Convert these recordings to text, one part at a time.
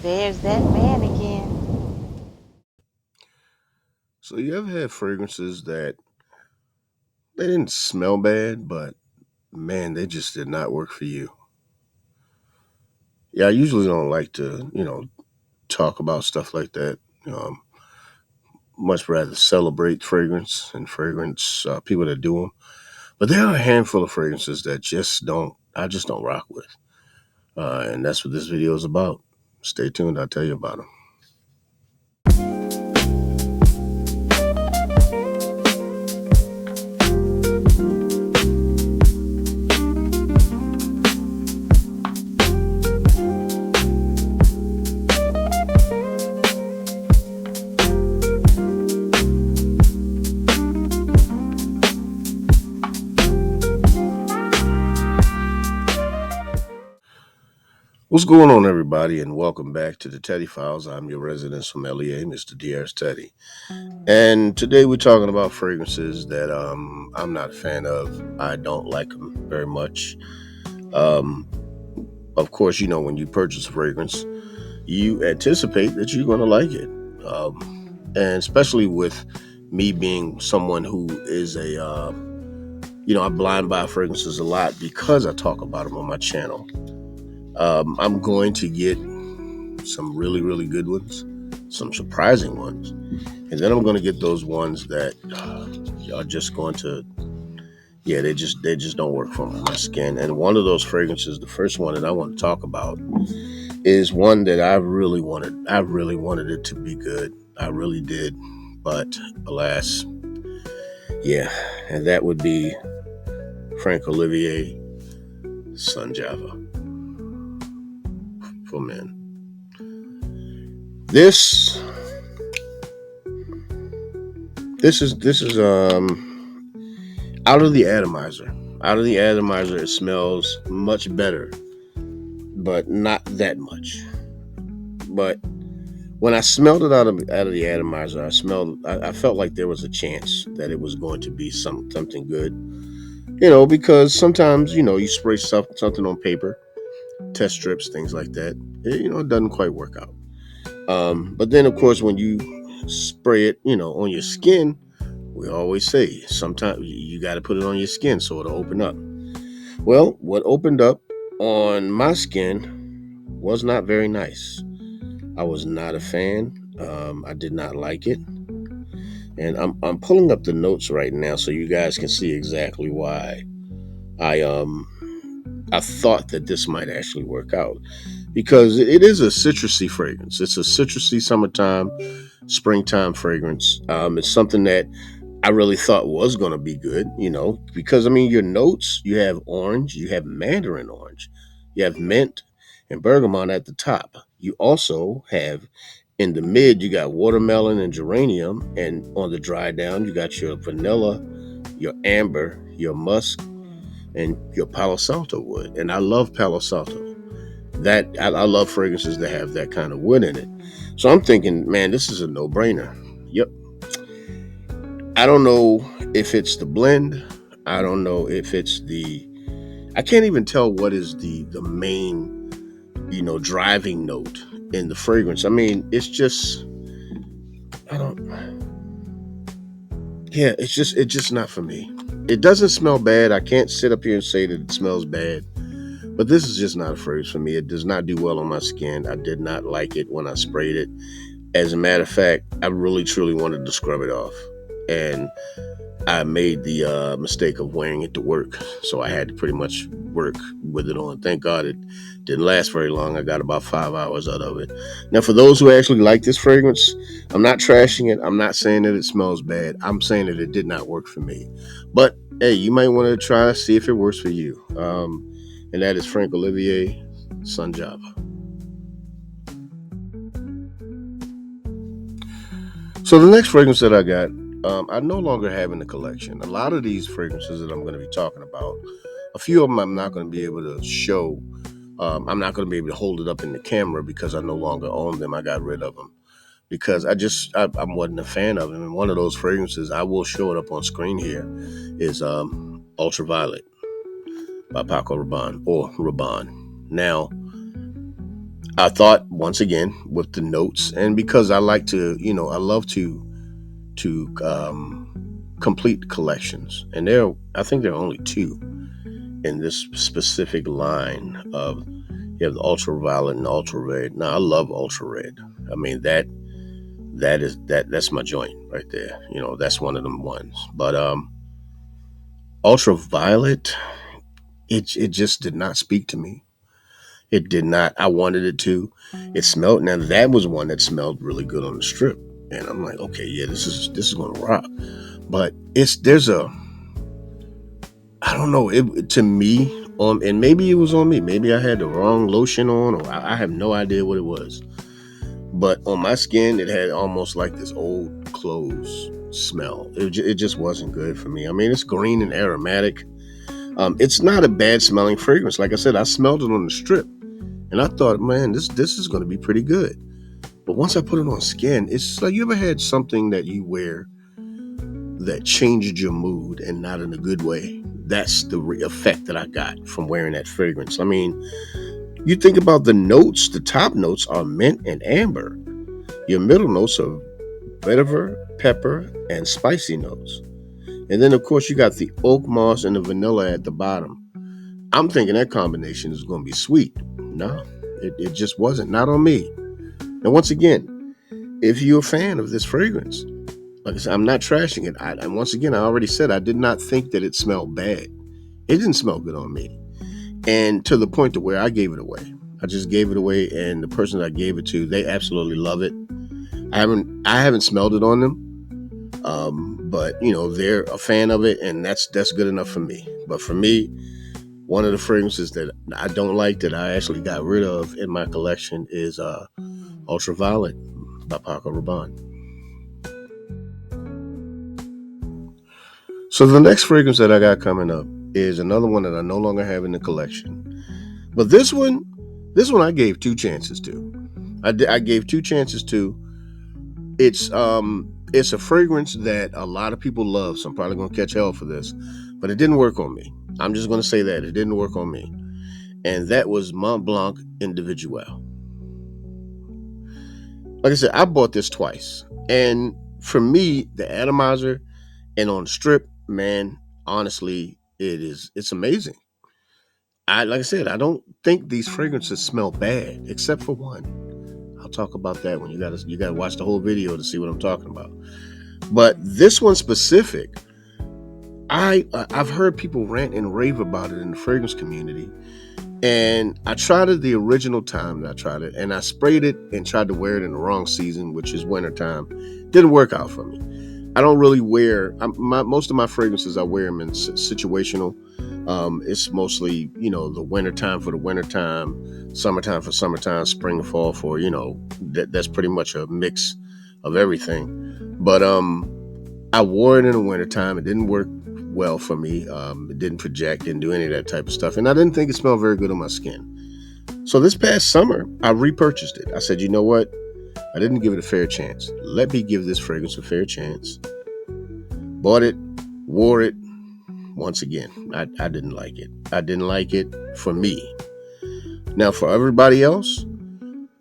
There's that man again. So you ever had fragrances that they didn't smell bad, but man, they just did not work for you? Yeah, I usually don't like to, talk about stuff like that. Um, Much rather celebrate fragrance and fragrance people that do them. But there are a handful of fragrances that I just don't rock with. And that's what this video is about. Stay tuned. I'll tell you about them. What's going on, everybody, and welcome back to the Teddy Files. I'm your resident from LEA, Mr. Diaz Teddy. And today we're talking about fragrances that I'm not a fan of. I don't like them very much. Um, of course, when you purchase a fragrance, you anticipate that you're going to like it. And especially with me being someone who is I blind buy fragrances a lot because I talk about them on my channel. I'm going to get some really, really good ones, some surprising ones, and then I'm going to get those ones that are just going to, yeah, they just don't work for my skin. And one of those fragrances, the first one that I want to talk about, is one that I really wanted. I really wanted it to be good. I really did, but alas, yeah, and that would be Frank Olivier Sun Java for men. This this is out of the atomizer. Out of the atomizer, it smells much better, but not that much. But when I smelled it out of the atomizer, I felt like there was a chance that it was going to be something good. Because sometimes you spray something on paper, test strips, things like that. It doesn't quite work out. But then, of course, when you spray it, on your skin, we always say sometimes you got to put it on your skin so it'll open up. Well, what opened up on my skin was not very nice. I was not a fan. I did not like it, and I'm pulling up the notes right now so you guys can see exactly why I I thought that this might actually work out because it is a citrusy fragrance. It's a citrusy summertime, springtime fragrance. It's something that I really thought was going to be good, because I mean, your notes, you have orange, you have mandarin orange, you have mint and bergamot at the top. You also have in the mid, you got watermelon and geranium, and on the dry down, you got your vanilla, your amber, your musk, and your Palo Santo wood. And I love Palo Santo. I love fragrances that have that kind of wood in it. So I'm thinking, man, this is a no-brainer. Yep. I don't know if it's the blend. I don't know if it's the. I can't even tell what is the main, driving note in the fragrance. I mean, it's just. I don't. Yeah, it's just not for me. It doesn't smell bad. I can't sit up here and say that it smells bad. But this is just not a fragrance for me. It does not do well on my skin. I did not like it when I sprayed it. As a matter of fact, I really truly wanted to scrub it off. And I made the mistake of wearing it to work. So I had to pretty much work with it on. Thank God it didn't last very long. I got about 5 hours out of it. Now, for those who actually like this fragrance, I'm not trashing it. I'm not saying that it smells bad. I'm saying that it did not work for me. But hey, you might want to try, see if it works for you. And that is Frank Olivier Sun Java. So the next fragrance that I got, I no longer have in the collection. A lot of these fragrances that I'm going to be talking about, a few of them I'm not going to be able to show. I'm not going to be able to hold it up in the camera because I no longer own them. I got rid of them because I wasn't a fan of them. And one of those fragrances, I will show it up on screen here, is Ultraviolet by Paco Rabanne or Rabanne. Now, I thought once again with the notes, and because I like to, I love to complete collections, and I think there are only two in this specific line of you have the ultraviolet and ultra red. Now I love ultra red. I mean that's my joint right there. That's one of them ones. But ultraviolet, it just did not speak to me. It did not. I wanted it to. It smelled. Now that was one that smelled really good on the strip, and I'm like, okay, yeah, this is gonna rock. But there's a I don't know. It to me, and maybe it was on me. Maybe I had the wrong lotion on, or I have no idea what it was. But on my skin, it had almost like this old clothes smell. It just wasn't good for me. I mean, it's green and aromatic. It's not a bad smelling fragrance. Like I said, I smelled it on the strip, and I thought, man, this is going to be pretty good. But once I put it on skin, it's like you ever had something that you wear that changed your mood and not in a good way. That's the effect that I got from wearing that fragrance. I mean, you think about the notes, the top notes are mint and amber. Your middle notes are vetiver, pepper, and spicy notes. And then, of course, you got the oak moss and the vanilla at the bottom. I'm thinking that combination is going to be sweet. No, it just wasn't. Not on me. And once again, if you're a fan of this fragrance, like I said, I'm not trashing it. And once again, I already said I did not think that it smelled bad. It didn't smell good on me. And to the point to where I gave it away. I just gave it away, and the person that I gave it to, they absolutely love it. I haven't smelled it on them, but they're a fan of it, and that's good enough for me. But for me, one of the fragrances that I don't like that I actually got rid of in my collection is Ultraviolet by Paco Rabanne. So the next fragrance that I got coming up is another one that I no longer have in the collection. But this one I gave two chances to. I gave two chances to. It's a fragrance that a lot of people love, so I'm probably gonna catch hell for this, but it didn't work on me. I'm just gonna say that it didn't work on me, and that was Mont Blanc Individuelle. Like I said, I bought this twice, and for me, the atomizer and on the strip, man, honestly, it's amazing. Like I said, I don't think these fragrances smell bad, except for one. I'll talk about that when you gotta watch the whole video to see what I'm talking about. But this one specific, I've heard people rant and rave about it in the fragrance community, and I tried it the original time that I tried it, and I sprayed it and tried to wear it in the wrong season, which is wintertime. Didn't work out for me. I don't really wear most of my fragrances. I wear them in situational. It's mostly the wintertime for the wintertime, summertime for summertime, spring and fall for that's pretty much a mix of everything. But I wore it in the wintertime. It didn't work well for me. It didn't project, didn't do any of that type of stuff, and I didn't think it smelled very good on my skin. So this past summer, I repurchased it. I said, you know what? I didn't give it a fair chance. Let me give this fragrance a fair chance. Bought it, wore it. Once again, I didn't like it. I didn't like it for me. Now, for everybody else,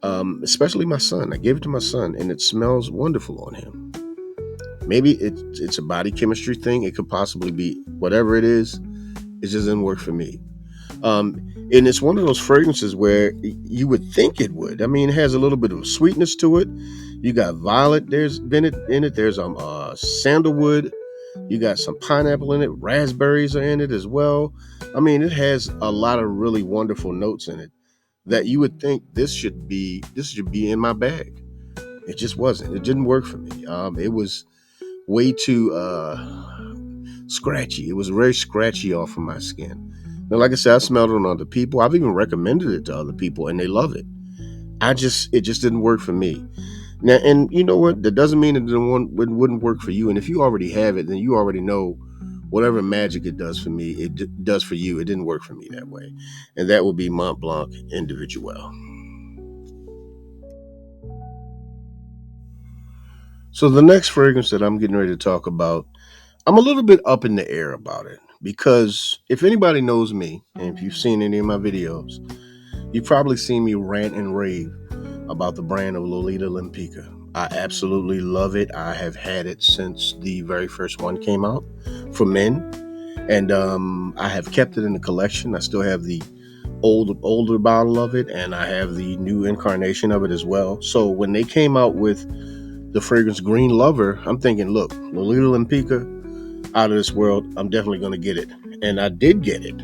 especially my son, I gave it to my son, and it smells wonderful on him. Maybe it's a body chemistry thing. It could possibly be whatever it is. It just didn't work for me. And it's one of those fragrances where you would think it would. I mean, it has a little bit of sweetness to it. You got violet. There's in it. There's sandalwood. You got some pineapple in it. Raspberries are in it as well. I mean, it has a lot of really wonderful notes in it that you would think this should be in my bag. It just wasn't. It didn't work for me. It was way too scratchy. It was very scratchy off of my skin. Now, like I said, I smelled it on other people. I've even recommended it to other people, and they love it. It just didn't work for me. Now, and you know what? That doesn't mean it wouldn't work for you. And if you already have it, then you already know whatever magic it does for me, does for you. It didn't work for me that way, and that would be Mont Blanc Individuelle. So the next fragrance that I'm getting ready to talk about, I'm a little bit up in the air about it because if anybody knows me, and if you've seen any of my videos, You've probably seen me rant and rave about the brand of Lolita Limpica. I absolutely love it. I have had it since the very first one came out for men, and I have kept it in the collection. I still have the older bottle of it, and I have the new incarnation of it as well. So when they came out with the fragrance Green Lover, I'm thinking, look, Lolita Limpica, out of this world. I'm definitely going to get it, and I did get it.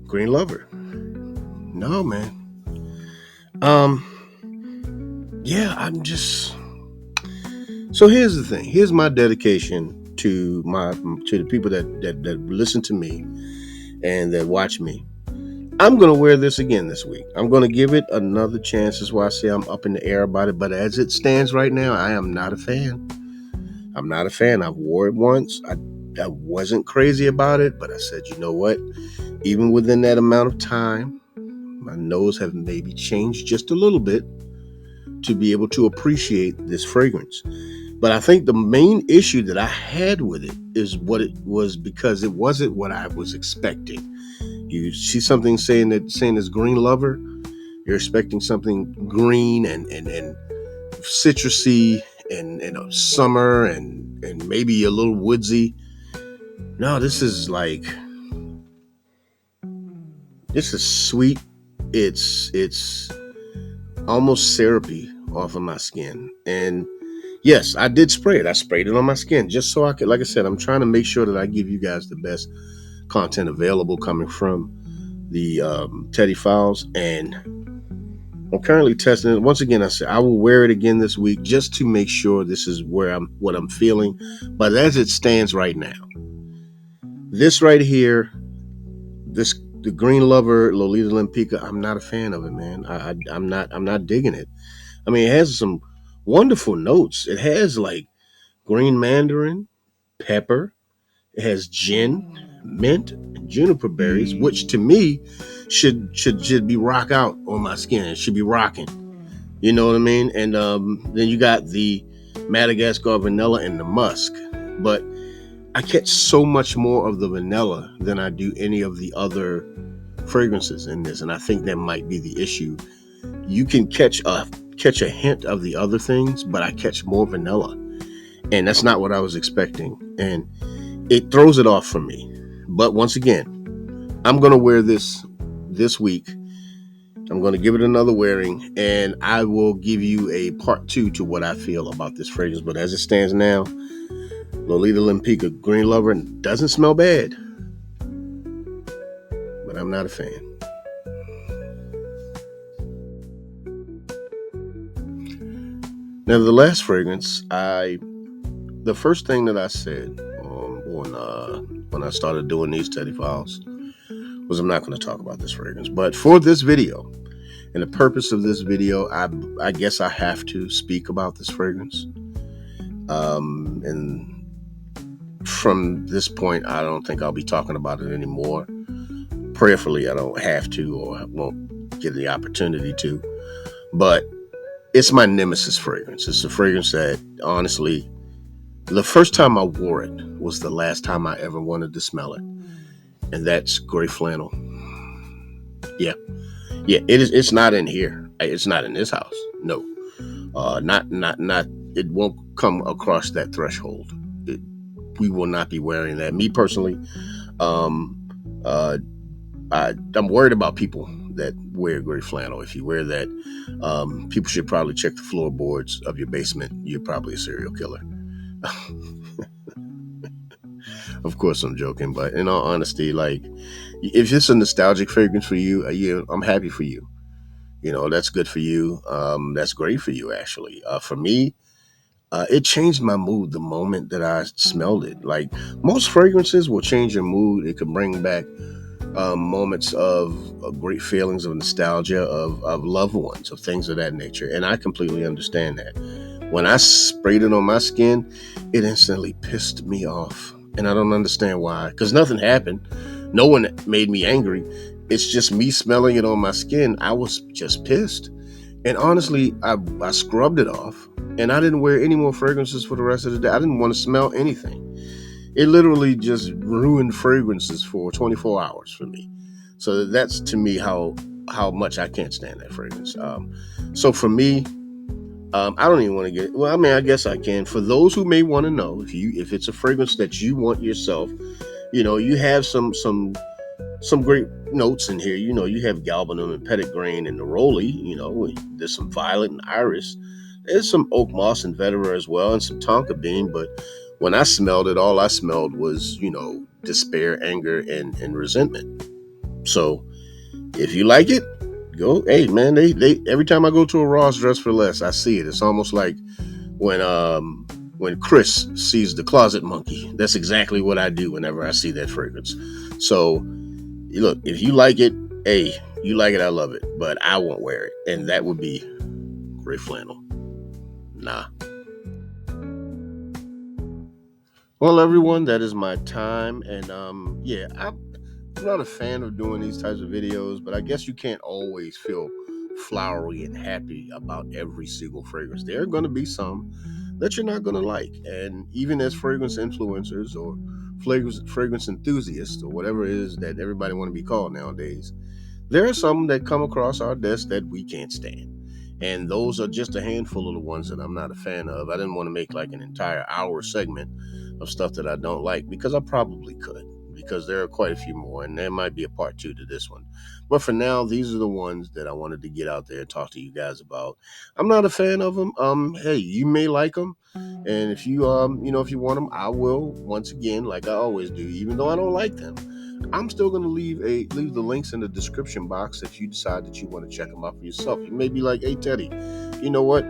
Green Lover. No, man. Um, yeah, I'm just. So here's the thing. Here's my dedication to the people that listen to me and that watch me. I'm gonna wear this again this week. I'm gonna give it another chance. That's why I say I'm up in the air about it. But as it stands right now, I am not a fan. I'm not a fan. I've wore it once. I wasn't crazy about it, but I said, you know what? Even within that amount of time, my nose have maybe changed just a little bit to be able to appreciate this fragrance. But I think the main issue that I had with it is what it was, because it wasn't what I was expecting. You see something saying it's Green Lover, you're expecting something green and citrusy and summer and maybe a little woodsy. No, this is sweet. It's almost syrupy off of my skin. And yes, I did spray it. I sprayed it on my skin just so I could, like I said, I'm trying to make sure that I give you guys the best content available coming from the Teddy Files. And I'm currently testing it. Once again, I said I will wear it again this week just to make sure this is what I'm feeling. But as it stands right now, this right here, the Green Lover Lolita Limpica, I'm not a fan of it, man. I'm not digging it. I mean, it has some wonderful notes. It has like green mandarin, pepper. It has gin, mint, and juniper berries, which to me should be rock out on my skin. It should be rocking. You know what I mean? And then you got the Madagascar vanilla and the musk. But I catch so much more of the vanilla than I do any of the other fragrances in this, and I think that might be the issue. You can catch a hint of the other things, but I catch more vanilla, and that's not what I was expecting, and it throws it off for me. But once again, I'm gonna wear this week. I'm gonna give it another wearing, and I will give you a part 2 to what I feel about this fragrance. But as it stands now, Lolita Limpica Green Lover doesn't smell bad, but I'm not a fan. Now, the last fragrance, the first thing that I said when I started doing these Teddy Files was I'm not going to talk about this fragrance. But for this video, and the purpose of this video, I guess I have to speak about this fragrance. And from this point, I don't think I'll be talking about it anymore. Prayerfully, I don't have to, or I won't get the opportunity to. But it's my nemesis fragrance. It's a fragrance that, honestly, the first time I wore it was the last time I ever wanted to smell it. And that's gray flannel. Yeah. It is. It's not in here. It's not in this house. No. Not. It won't come across that threshold. We will not be wearing that. Me personally, I'm worried about people that wear gray flannel. If you wear that, people should probably check the floorboards of your basement. You're probably a serial killer. Of course, I'm joking, but in all honesty, like, if it's a nostalgic fragrance for you, I'm happy for you. That's good for you. That's great for you, actually. For me, it changed my mood the moment that I smelled it. Like, most fragrances will change your mood. It can bring back moments of great feelings of nostalgia, of loved ones, of things of that nature. And I completely understand that. When I sprayed it on my skin, it instantly pissed me off. And I don't understand why, because nothing happened. No one made me angry. It's just me smelling it on my skin. I was just pissed. And honestly, I scrubbed it off, and I didn't wear any more fragrances for the rest of the day. I didn't want to smell anything. It literally just ruined fragrances for 24 hours for me. So that's, to me, how how much I can't stand that fragrance. So for me, I don't even want to get. Well, I mean, I guess I can. For those who may want to know, if it's a fragrance that you want yourself, you have some great notes in here. You have galbanum and petitgrain and neroli. There's some violet and iris. There's some oak moss and vetiver as well, and some tonka bean. But when I smelled it, all I smelled was despair, anger, and resentment. So if you like it, go. Hey man, they every time I go to a Ross Dress for Less, I see it. It's almost like when Chris sees the closet monkey. That's exactly what I do whenever I see that fragrance. So look, if you like it, hey, you like it, I love it, but I won't wear it, and that would be gray flannel. Nah. Well, everyone, that is my time, and I'm not a fan of doing these types of videos, but I guess you can't always feel flowery and happy about every single fragrance. There are going to be some that you're not going to like, and even as fragrance influencers or fragrance enthusiasts or whatever it is that everybody want to be called nowadays, there are some that come across our desk that we can't stand. And those are just a handful of the ones that I'm not a fan of. I didn't want to make like an entire hour segment of stuff that I don't like, because I probably could, because there are quite a few more, and there might be a part 2 to this one. But for now, these are the ones that I wanted to get out there and talk to you guys about. I'm not a fan of them. Hey, you may like them, and if you if you want them, I will, once again, like I always do, even though I don't like them, I'm still going to leave the links in the description box if you decide that you want to check them out for yourself. You may be like, hey Teddy, you know what?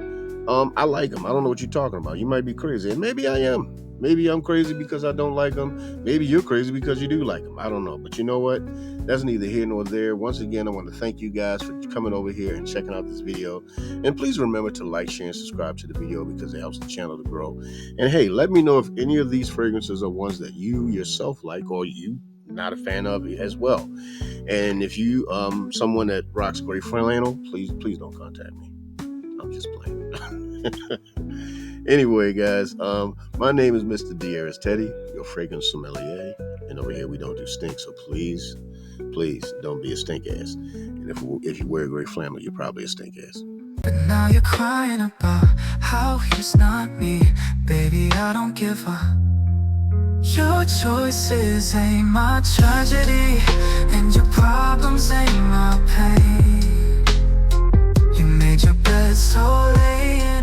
I like them. I don't know what you're talking about. You might be crazy, and maybe I am. Maybe I'm crazy because I don't like them. Maybe you're crazy because you do like them. I don't know. But you know what? That's neither here nor there. Once again, I want to thank you guys for coming over here and checking out this video. And please remember to like, share, and subscribe to the video, because it helps the channel to grow. And hey, let me know if any of these fragrances are ones that you yourself like, or you not a fan of as well. And if you someone that rocks gray flannel, please don't contact me. I'm just playing. Anyway, guys, my name is Mr. Diaz Teddy, your fragrance sommelier, and over here we don't do stink, so please don't be a stink ass. And if you wear gray flannel, you're probably a stink ass. But now you're crying about how it's not me. Baby, I don't give a. Your choices ain't my tragedy, and your problems ain't my pain. You made your bed, so lay in